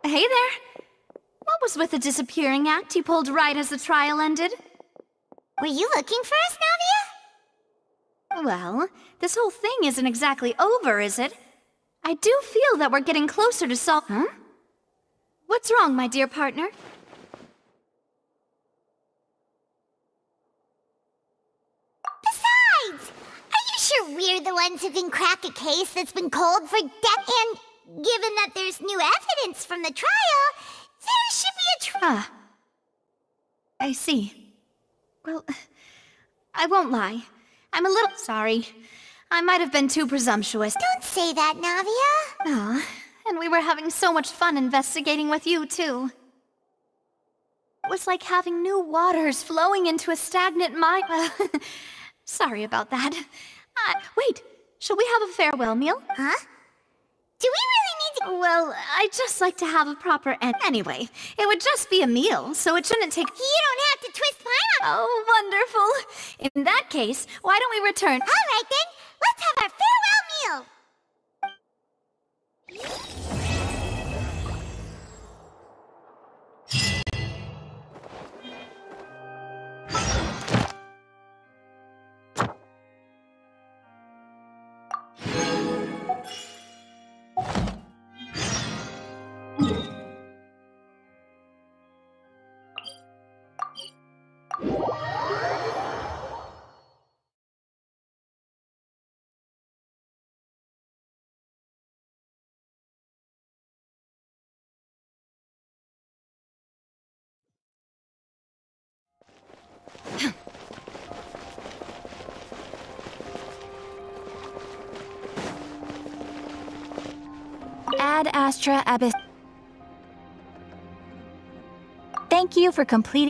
Hey there! What was with the disappearing act you pulled right as the trial ended? Were you looking for us, Navia? Well, this whole thing isn't exactly over, is it? I do feel that we're getting closer to Huh? What's wrong, my dear partner? Besides, are you sure we're the ones who can crack a case that's been cold for decades? And given that there's new evidence from the trial, there should be a Ah. I see. Well, I won't lie. I'm a little sorry. I might have been too presumptuous. Don't say that, Navia. Ah, and we were having so much fun investigating with you, too. It was like having new waters flowing into a stagnant mine. Sorry about that. Wait, shall we have a farewell meal? Huh? Do we really need to— Well, I'd just like to have a proper end. Anyway, it would just be a meal, so it shouldn't take— You don't have to twist pineapple! Oh, wonderful! In that case, why don't we return— Alright then, let's have our farewell meal! Ad Astra Abyss. Thank you for completing.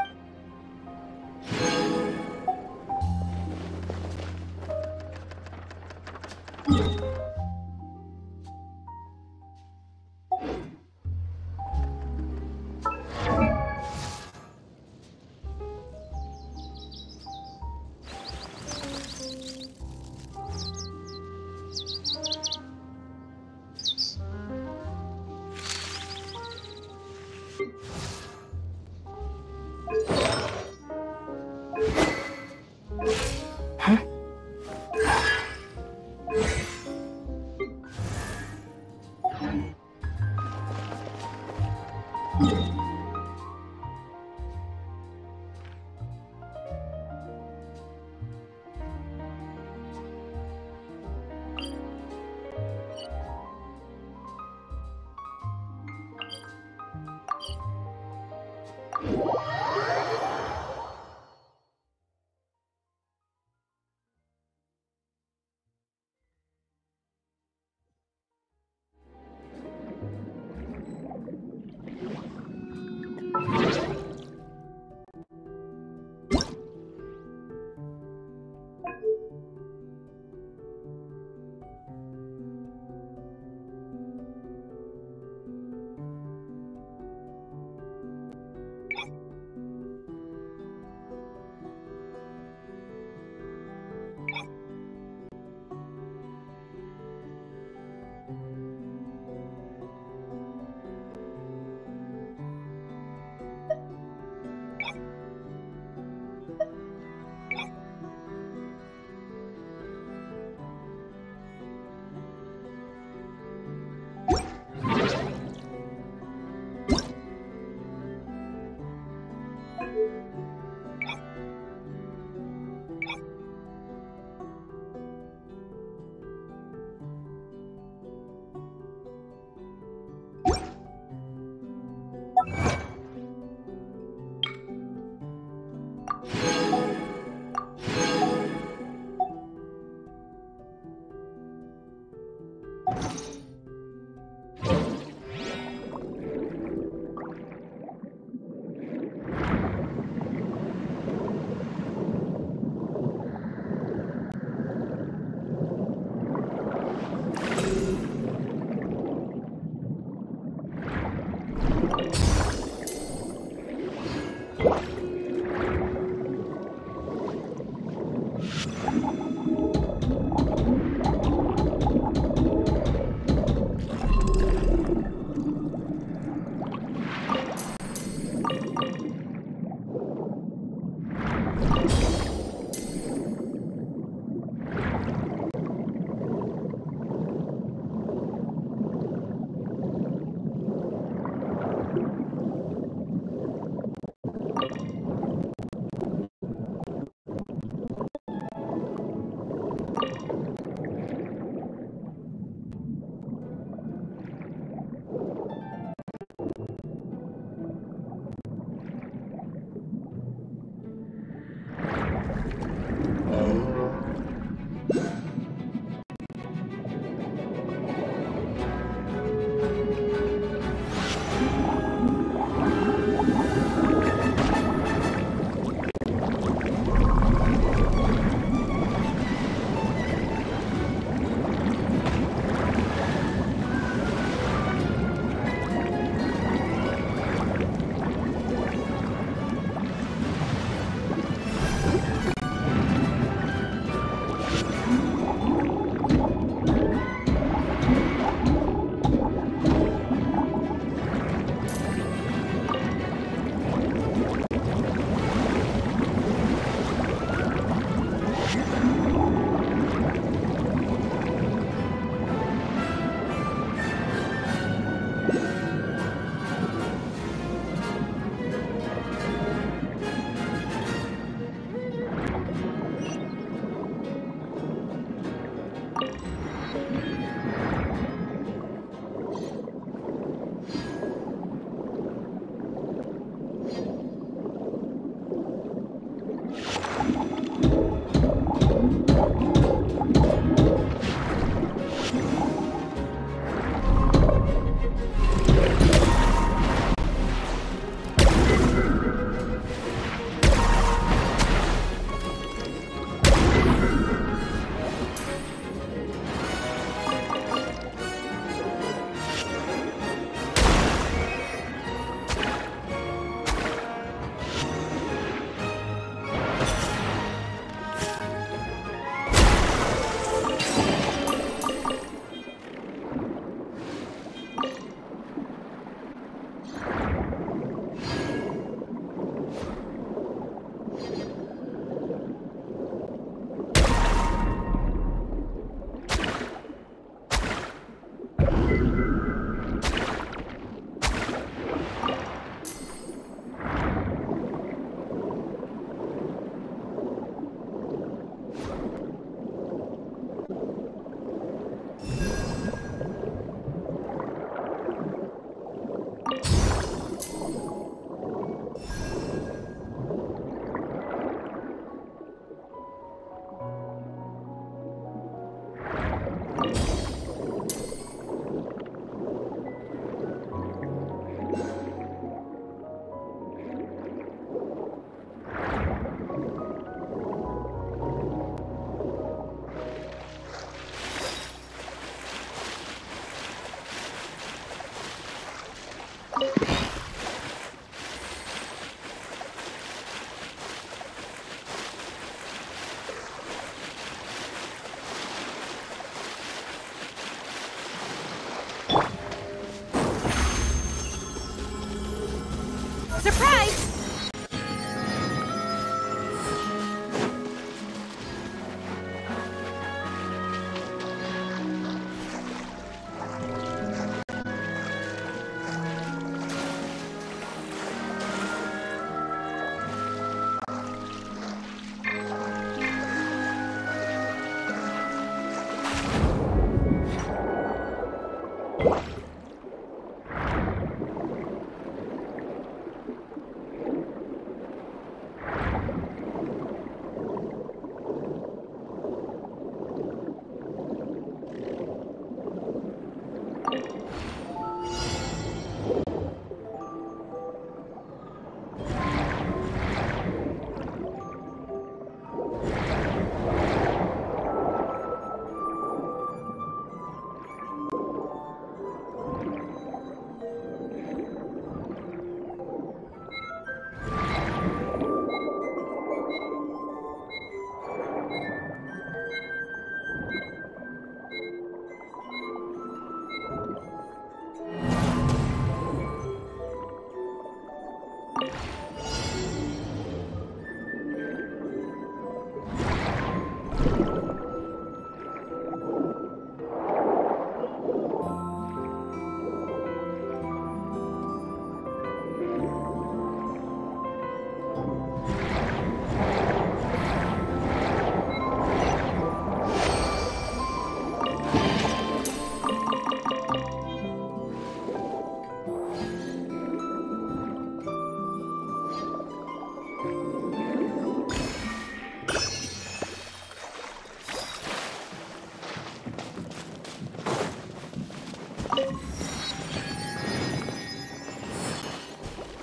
Surprise!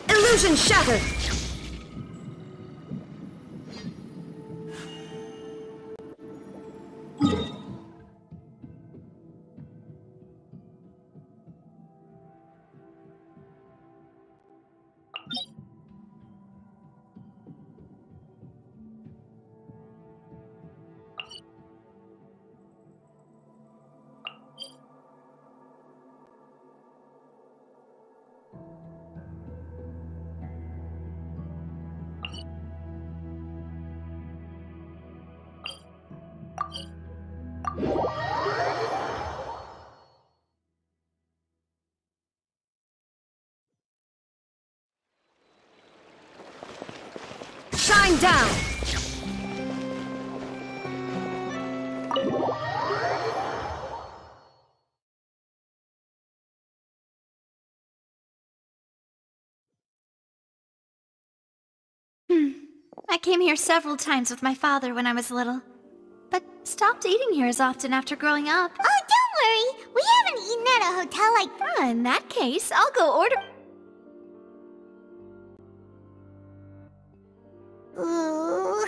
Illusion shattered! Shine down! I came here several times with my father when I was little, but stopped eating here as often after growing up. Oh, don't worry. We haven't eaten at a hotel like... In that case, I'll go order... Ooh,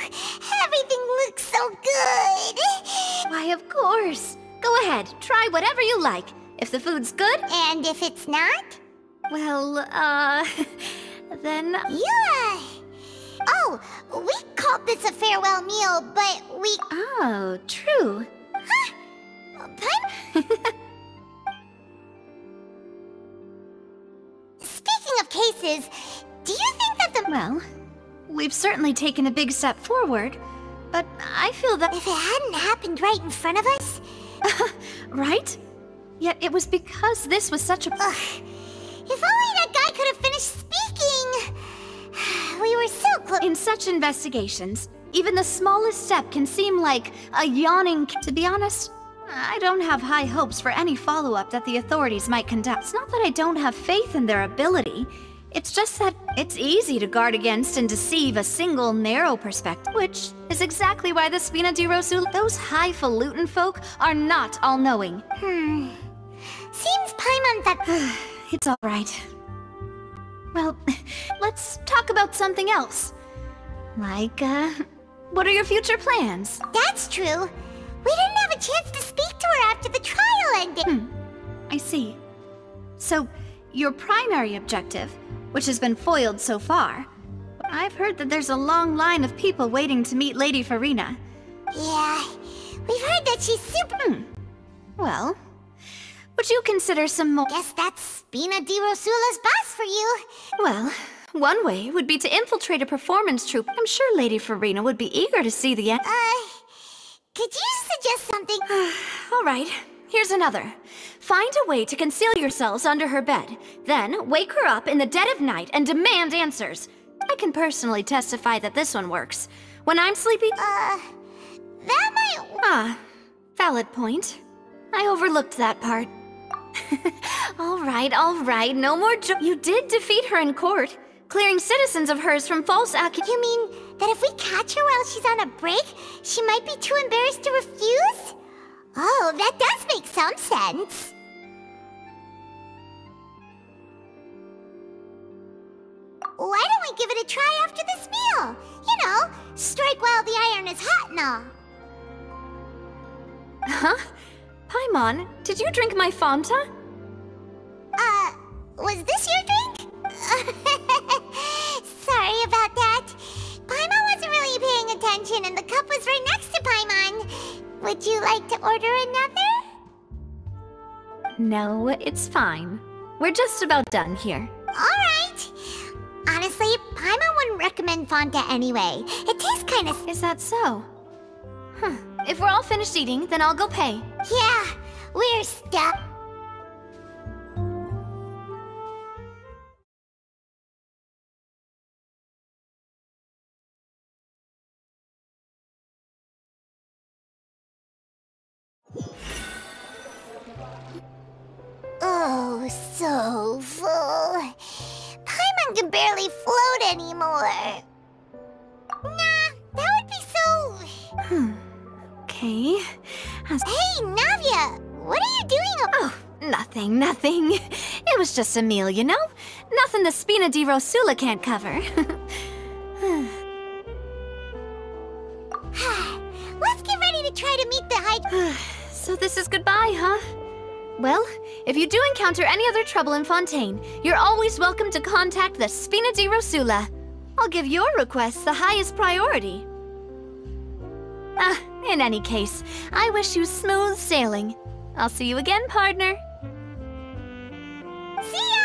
everything looks so good. Why, of course. Go ahead, try whatever you like. If the food's good... And if it's not? Well, then... Yeah. Oh, we called this a farewell meal, but we... Oh, true. Huh? Speaking of cases, do you think that the... Well, we've certainly taken a big step forward, but I feel that... If it hadn't happened right in front of us... Right? Yet it was because this was such a... Ugh. If only that guy could have finished speaking! We were so close... In such investigations, even the smallest step can seem like a yawning... To be honest, I don't have high hopes for any follow-up that the authorities might conduct. It's not that I don't have faith in their ability. It's just that it's easy to guard against and deceive a single narrow perspective, which is exactly why the Spina di Rosula... Those highfalutin folk are not all-knowing. Seems Paimon that... It's all right. Well, let's talk about something else. Like, what are your future plans? That's true. We didn't have a chance to speak to her after the trial ended. I see. So, your primary objective, which has been foiled so far, I've heard that there's a long line of people waiting to meet Lady Farina. Yeah, we've heard that she's super... Well, would you consider some more... Guess that's Spina di Rosula's boss for you. Well, One way would be to infiltrate a performance troupe. I'm sure Lady Farina would be eager to see the end. Could you suggest something? All right, here's another. Find a way to conceal yourselves under her bed. Then wake her up in the dead of night and demand answers. I can personally testify that this one works. When I'm sleepy... That might... Ah, valid point. I overlooked that part. All right, no more You did defeat her in court, clearing citizens of hers from false You mean that if we catch her while she's on a break, she might be too embarrassed to refuse? Oh, that does make some sense. Why don't we give it a try after this meal? You know, strike while the iron is hot and all. Huh? Paimon, did you drink my Fanta? Was this your drink? Sorry about that. Paimon wasn't really paying attention and the cup was right next to Paimon. Would you like to order another? No, it's fine. We're just about done here. Alright. Honestly, Paimon wouldn't recommend Fanta anyway. It tastes kinda... Is that so? Huh. If we're all finished eating, then I'll go pay. Yeah, we're stuck. Oh, so full. Paimon can barely float anymore. Nah, that would be so... Okay. Hey, Navia! What are you doing? Oh, nothing. It was just a meal, you know? Nothing the Spina di Rosula can't cover. Let's get ready to try to meet the high... So this is goodbye, huh? Well, if you do encounter any other trouble in Fontaine, you're always welcome to contact the Spina di Rosula. I'll give your requests the highest priority. In any case, I wish you smooth sailing. I'll see you again, partner. See ya!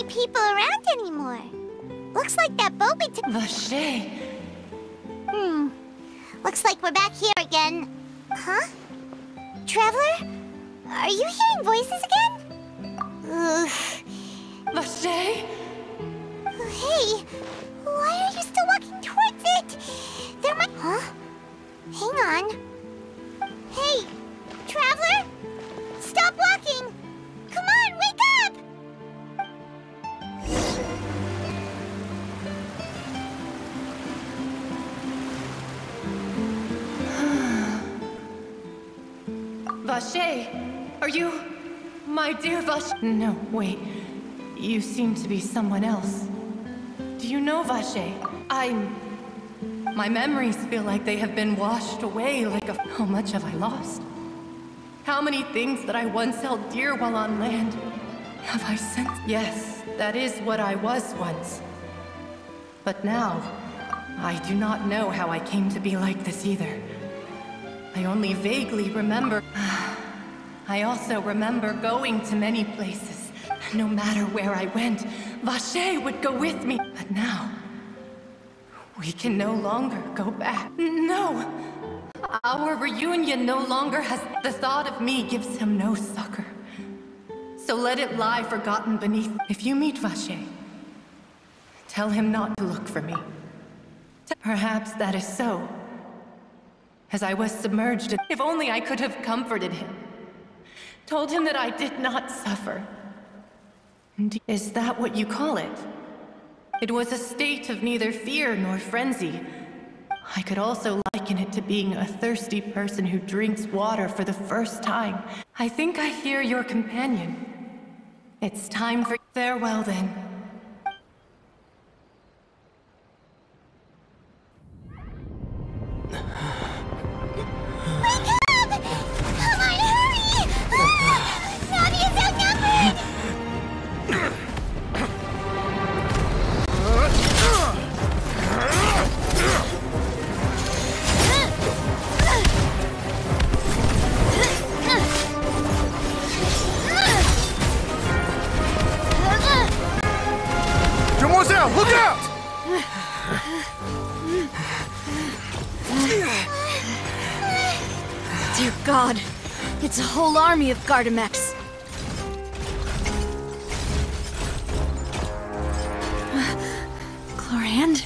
People around anymore. Looks like that boat we took... Vache. Looks like we're back here again. Huh? Traveler? Are you hearing voices again? Vache? Hey, why are you still walking towards it? There might... Huh? Hang on. Hey, Traveler? Stop walking! Come on, wake up! Vache, are you... my dear Vache? No, wait. You seem to be someone else. Do you know Vache? My memories feel like they have been washed away like a... How much have I lost? How many things that I once held dear while on land have I since... Yes, that is what I was once. But now, I do not know how I came to be like this either. I only vaguely remember... I also remember going to many places. No matter where I went, Vache would go with me. But now, we can no longer go back. No! Our reunion no longer has... The thought of me gives him no succor. So let it lie forgotten beneath... If you meet Vache, tell him not to look for me. Perhaps that is so. As I was submerged, if only I could have comforted him. Told him that I did not suffer. Is that what you call it? It was a state of neither fear nor frenzy. I could also liken it to being a thirsty person who drinks water for the first time. I think I hear your companion. It's time for farewell then. Wake up! Come on, hurry! Navia's outnumbered! Demoiselle, look out! Dear God, it's a whole army of Gardamex. Chlorand?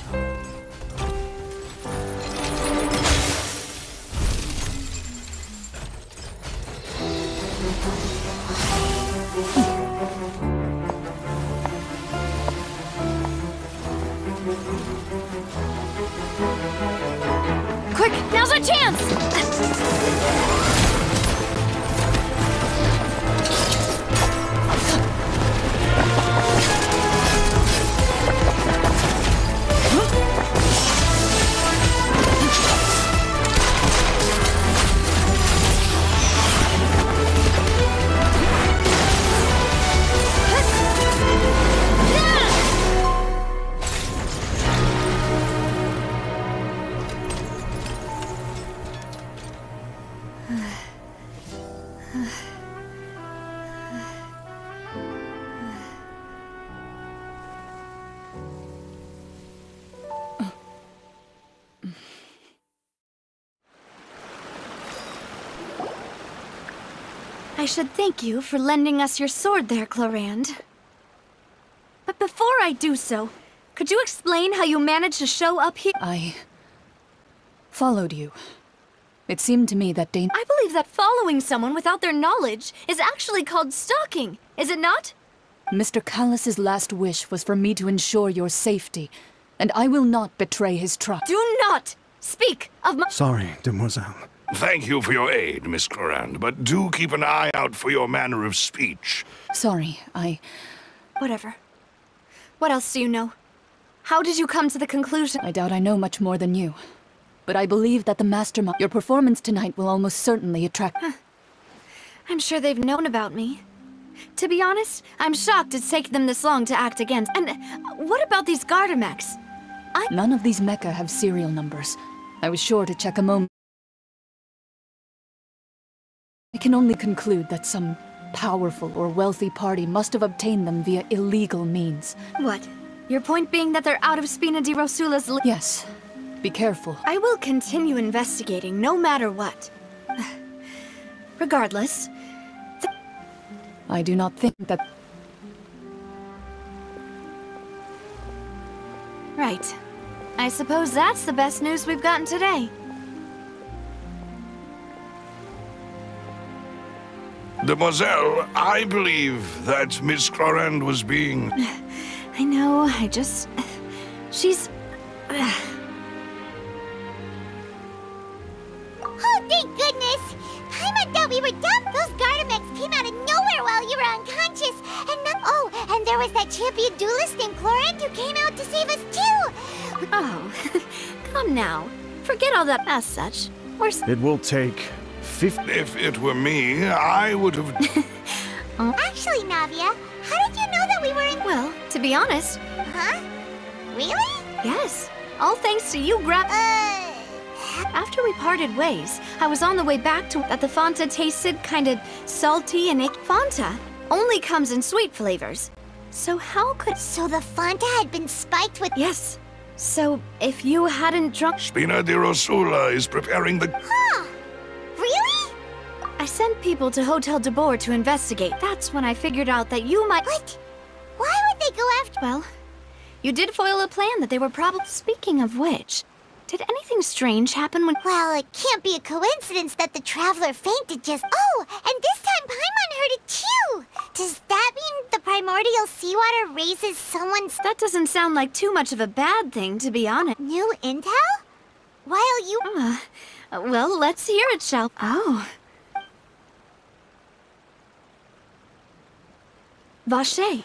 Quick, now's our chance! I should thank you for lending us your sword there, Chlorand. But before I do so, could you explain how you managed to show up here? I followed you. It seemed to me that I believe that following someone without their knowledge is actually called stalking, is it not? Mr. Callus's last wish was for me to ensure your safety, and I will not betray his trust. Do not speak of my— Sorry, Demoiselle. Thank you for your aid, Miss Clorand, but do keep an eye out for your manner of speech. Sorry, Whatever. What else do you know? How did you come to the conclusion? I doubt I know much more than you. But I believe that the mastermind— Your performance tonight will almost certainly attract— I'm sure they've known about me. To be honest, I'm shocked it's taken them this long to act against. And what about these Gardamex? None of these mecha have serial numbers. I was sure to check a moment. I can only conclude that some powerful or wealthy party must have obtained them via illegal means. What? Your point being that they're out of Spina di Rosula's Yes. Be careful. I will continue investigating, no matter what. Regardless, I do not think that— Right. I suppose that's the best news we've gotten today. Demoiselle, I believe that Miss Clorand was being— I know, she's... Oh, thank goodness! Paimon thought we were done! Those Gardamex came out of nowhere while you were unconscious! Oh, and there was that champion duelist named Clorand who came out to save us too! Oh, come now. Forget all that as such. It will take 50... If it were me, I would have— Actually, Navia, how did you know that we were in— Well, to be honest, Huh? Really? yes. All thanks to you, After we parted ways, I was on the way back to that the Fanta tasted kind of salty and Fanta only comes in sweet flavors. So how could... So the Fanta had been spiked with— Yes. So if you hadn't drunk... Spina di Rosula is preparing the— Huh? Really? I sent people to Hotel de Boer to investigate. That's when I figured out that you might... What? Why would they go after— Well, you did foil a plan that they were probably... Speaking of which, did anything strange happen when... Well, it can't be a coincidence that the Traveler fainted just— Oh, and this time Paimon heard it too! Does that mean the primordial seawater raises someone's That doesn't sound like too much of a bad thing, to be honest. new intel? While you... Well, let's hear it, shall... Oh. Vache.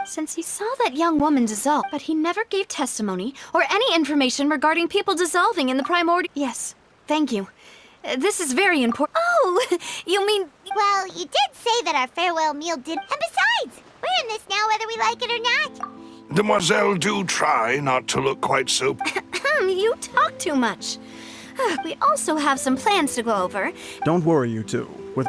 Since he saw that young woman dissolve, but he never gave testimony or any information regarding people dissolving in the primordial... Yes, thank you. This is very important. Oh, you mean... Well, you did say that our farewell meal did... And besides, we're in this now whether we like it or not. Demoiselle, do try not to look quite so... You talk too much. We also have some plans to go over. Don't worry, you two. With